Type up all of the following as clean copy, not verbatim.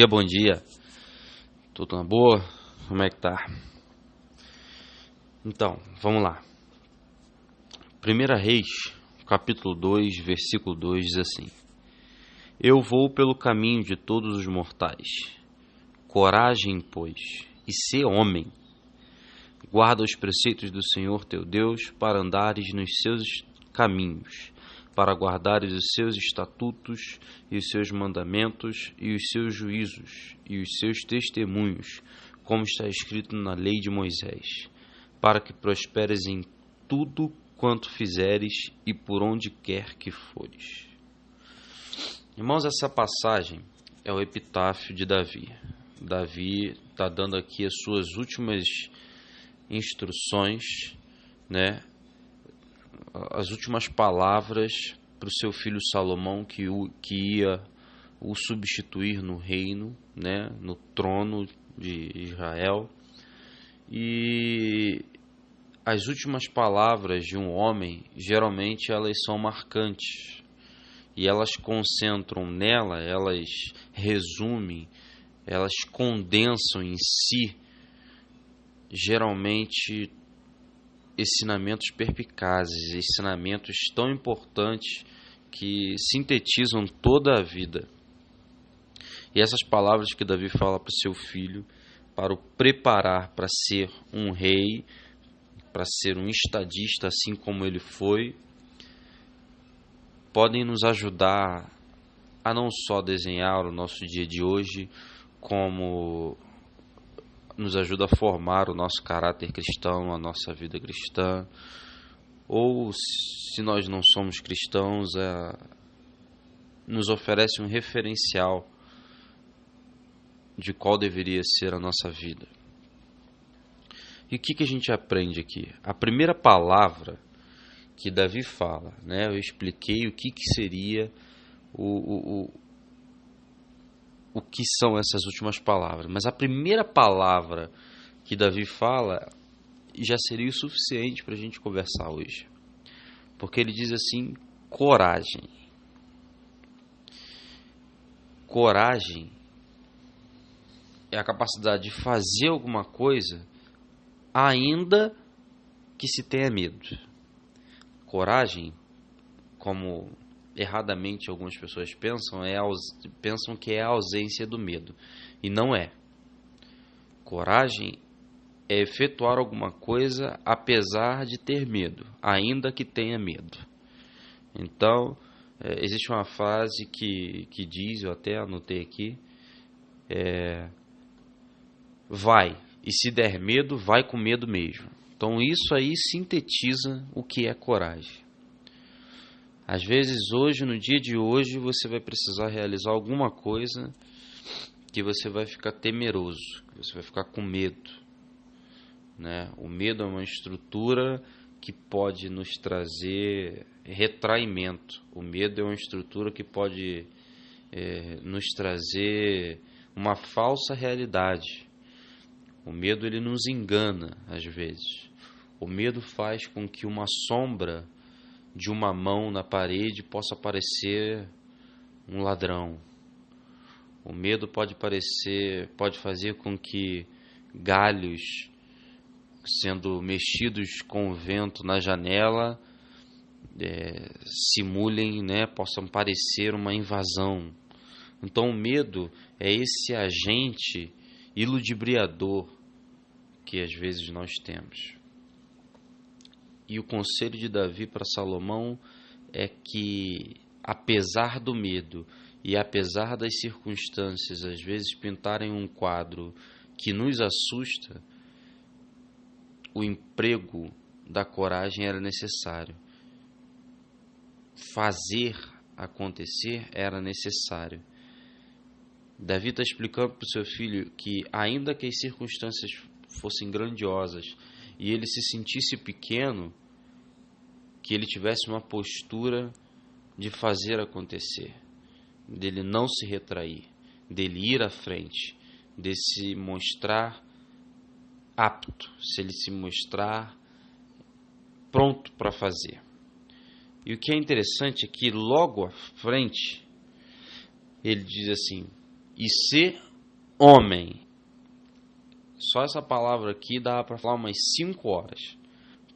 Bom dia. Tudo na boa? Como é que tá? Então, vamos lá. 1 Reis, capítulo 2, versículo 2 diz assim: Eu vou pelo caminho de todos os mortais. Coragem, pois, e sê homem. Guarda os preceitos do Senhor teu Deus para andares nos seus caminhos, para guardares os seus estatutos e os seus mandamentos e os seus juízos e os seus testemunhos, como está escrito na lei de Moisés, para que prosperes em tudo quanto fizeres e por onde quer que fores. Irmãos, essa passagem é o epitáfio de Davi. Davi está dando aqui as suas últimas instruções, né? As últimas palavras para o seu filho Salomão, que ia o substituir no reino, né? No trono de Israel. E as últimas palavras de um homem, geralmente elas são marcantes. E elas concentram nela, elas resumem, elas condensam em si, geralmente, ensinamentos perspicazes, ensinamentos tão importantes que sintetizam toda a vida. E essas palavras que Davi fala para o seu filho, para o preparar para ser um rei, para ser um estadista, assim como ele foi, podem nos ajudar a não só desenhar o nosso dia de hoje, como nos ajuda a formar o nosso caráter cristão, a nossa vida cristã, ou se nós não somos cristãos, nos oferece um referencial de qual deveria ser a nossa vida. E o que a gente aprende aqui? A primeira palavra que Davi fala, né? Eu expliquei o que seria o que são essas últimas palavras. Mas a primeira palavra que Davi fala já seria o suficiente para a gente conversar hoje. Porque ele diz assim: coragem. Coragem é a capacidade de fazer alguma coisa ainda que se tenha medo. Coragem, como erradamente algumas pessoas pensam que é a ausência do medo. E não é. Coragem é efetuar alguma coisa apesar de ter medo, ainda que tenha medo. Então, existe uma frase que diz, eu até anotei aqui, vai, e se der medo, vai com medo mesmo. Então isso aí sintetiza o que é coragem. Às vezes hoje, no dia de hoje, você vai precisar realizar alguma coisa que você vai ficar temeroso, que você vai ficar com medo, né? O medo é uma estrutura que pode nos trazer retraimento. O medo é uma estrutura que pode nos trazer uma falsa realidade. O medo, ele nos engana às vezes. O medo faz com que uma sombra de uma mão na parede possa parecer um ladrão. O medo pode fazer com que galhos sendo mexidos com o vento na janela simulem, né, possam parecer uma invasão. Então o medo é esse agente iludibriador que às vezes nós temos. E o conselho de Davi para Salomão é que, apesar do medo e apesar das circunstâncias às vezes pintarem um quadro que nos assusta, o emprego da coragem era necessário. Fazer acontecer era necessário. Davi está explicando para o seu filho que, ainda que as circunstâncias fossem grandiosas e ele se sentisse pequeno, que ele tivesse uma postura de fazer acontecer, dele não se retrair, dele ir à frente, de se mostrar apto, se ele se mostrar pronto para fazer. E o que é interessante é que logo à frente ele diz assim: e ser homem. Só essa palavra aqui dá para falar umas 5 horas,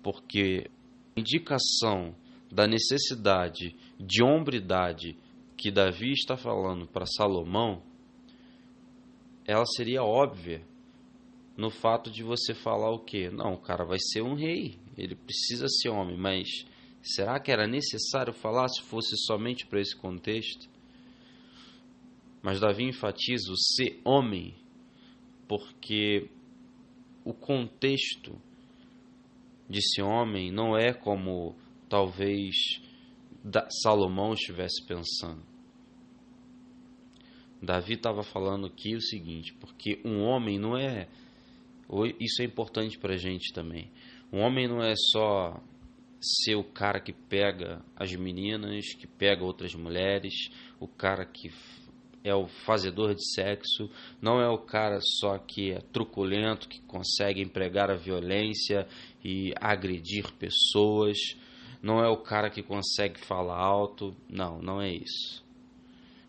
porque a indicação da necessidade de hombridade que Davi está falando para Salomão, ela seria óbvia no fato de você falar o quê? Não, o cara vai ser um rei, ele precisa ser homem, mas será que era necessário falar se fosse somente para esse contexto? Mas Davi enfatiza o ser homem, porque o contexto de ser homem não é como talvez Salomão estivesse pensando. Davi estava falando aqui o seguinte, porque um homem não é... Isso é importante para a gente também. Um homem não é só ser o cara que pega as meninas, que pega outras mulheres, o cara que é o fazedor de sexo, não é o cara só que é truculento, que consegue empregar a violência e agredir pessoas, não é o cara que consegue falar alto, não é isso.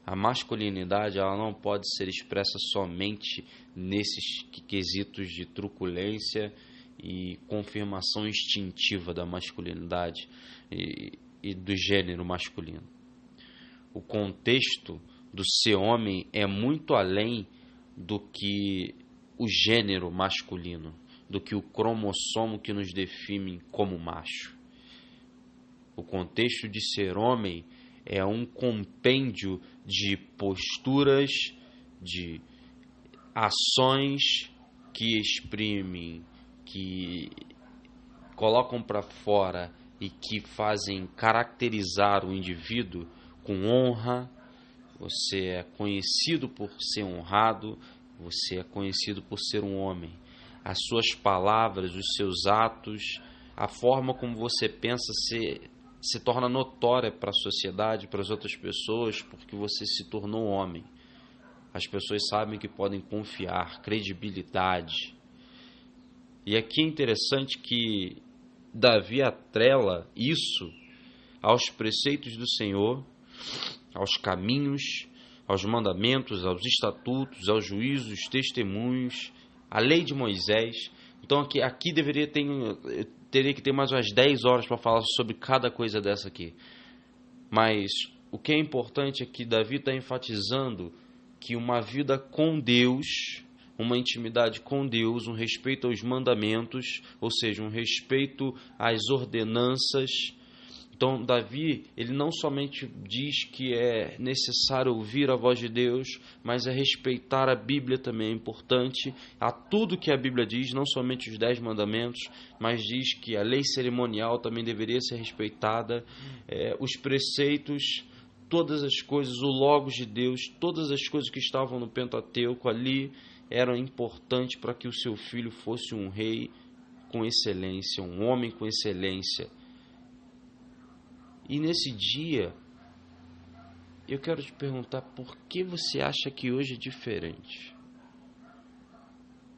A masculinidade ela não pode ser expressa somente nesses quesitos de truculência e confirmação instintiva da masculinidade e do gênero masculino. O contexto do ser homem é muito além do que o gênero masculino, do que o cromossomo que nos define como macho. O contexto de ser homem é um compêndio de posturas, de ações que exprimem, que colocam para fora e que fazem caracterizar o indivíduo com honra. Você é conhecido por ser honrado, você é conhecido por ser um homem. As suas palavras, os seus atos, a forma como você pensa se torna notória para a sociedade, para as outras pessoas, porque você se tornou homem. As pessoas sabem que podem confiar, credibilidade. E aqui é interessante que Davi atrela isso aos preceitos do Senhor, aos caminhos, aos mandamentos, aos estatutos, aos juízos, testemunhos, à lei de Moisés. Então aqui teria que ter mais umas 10 horas para falar sobre cada coisa dessa aqui. Mas o que é importante é que Davi está enfatizando que uma vida com Deus, uma intimidade com Deus, um respeito aos mandamentos, ou seja, um respeito às ordenanças. Então, Davi, ele não somente diz que é necessário ouvir a voz de Deus, mas é respeitar a Bíblia também é importante. A tudo que a Bíblia diz, não somente os 10 mandamentos, mas diz que a lei cerimonial também deveria ser respeitada, os preceitos, todas as coisas, o Logos de Deus, todas as coisas que estavam no Pentateuco ali eram importantes para que o seu filho fosse um rei com excelência, um homem com excelência. E nesse dia, eu quero te perguntar por que você acha que hoje é diferente?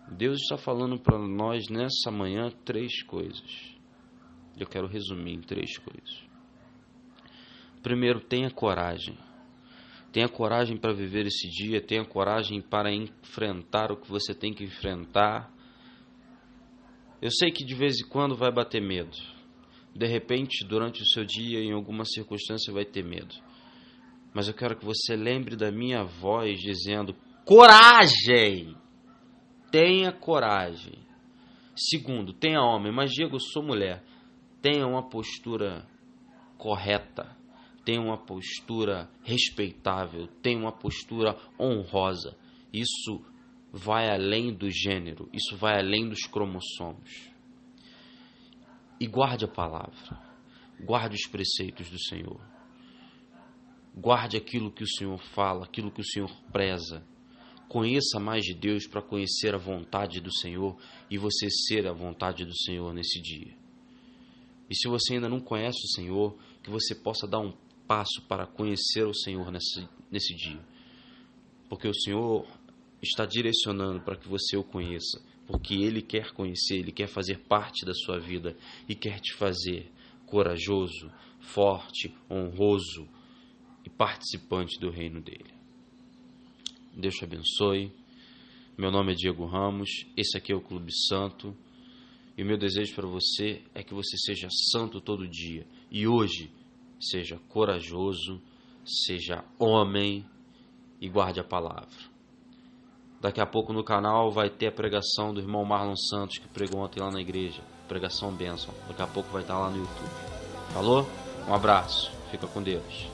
Deus está falando para nós nessa manhã 3 coisas. Eu quero resumir em 3 coisas. Primeiro, tenha coragem. Tenha coragem para viver esse dia, tenha coragem para enfrentar o que você tem que enfrentar. Eu sei que de vez em quando vai bater medo. De repente, durante o seu dia, em alguma circunstância, vai ter medo. Mas eu quero que você lembre da minha voz dizendo: coragem! Tenha coragem. Segundo, tenha homem. Mas, Diego, eu sou mulher. Tenha uma postura correta. Tenha uma postura respeitável. Tenha uma postura honrosa. Isso vai além do gênero. Isso vai além dos cromossomos. E guarde a palavra, guarde os preceitos do Senhor, guarde aquilo que o Senhor fala, aquilo que o Senhor preza. Conheça mais de Deus para conhecer a vontade do Senhor e você ser a vontade do Senhor nesse dia. E se você ainda não conhece o Senhor, que você possa dar um passo para conhecer o Senhor nesse dia. Porque o Senhor está direcionando para que você o conheça. Porque Ele quer conhecer, Ele quer fazer parte da sua vida e quer te fazer corajoso, forte, honroso e participante do reino dEle. Deus te abençoe. Meu nome é Diego Ramos, esse aqui é o Clube Santo. E o meu desejo para você é que você seja santo todo dia. E hoje, seja corajoso, seja homem e guarde a palavra. Daqui a pouco no canal vai ter a pregação do irmão Marlon Santos, que pregou ontem lá na igreja. Pregação bênção. Daqui a pouco vai estar lá no YouTube. Falou? Um abraço. Fica com Deus.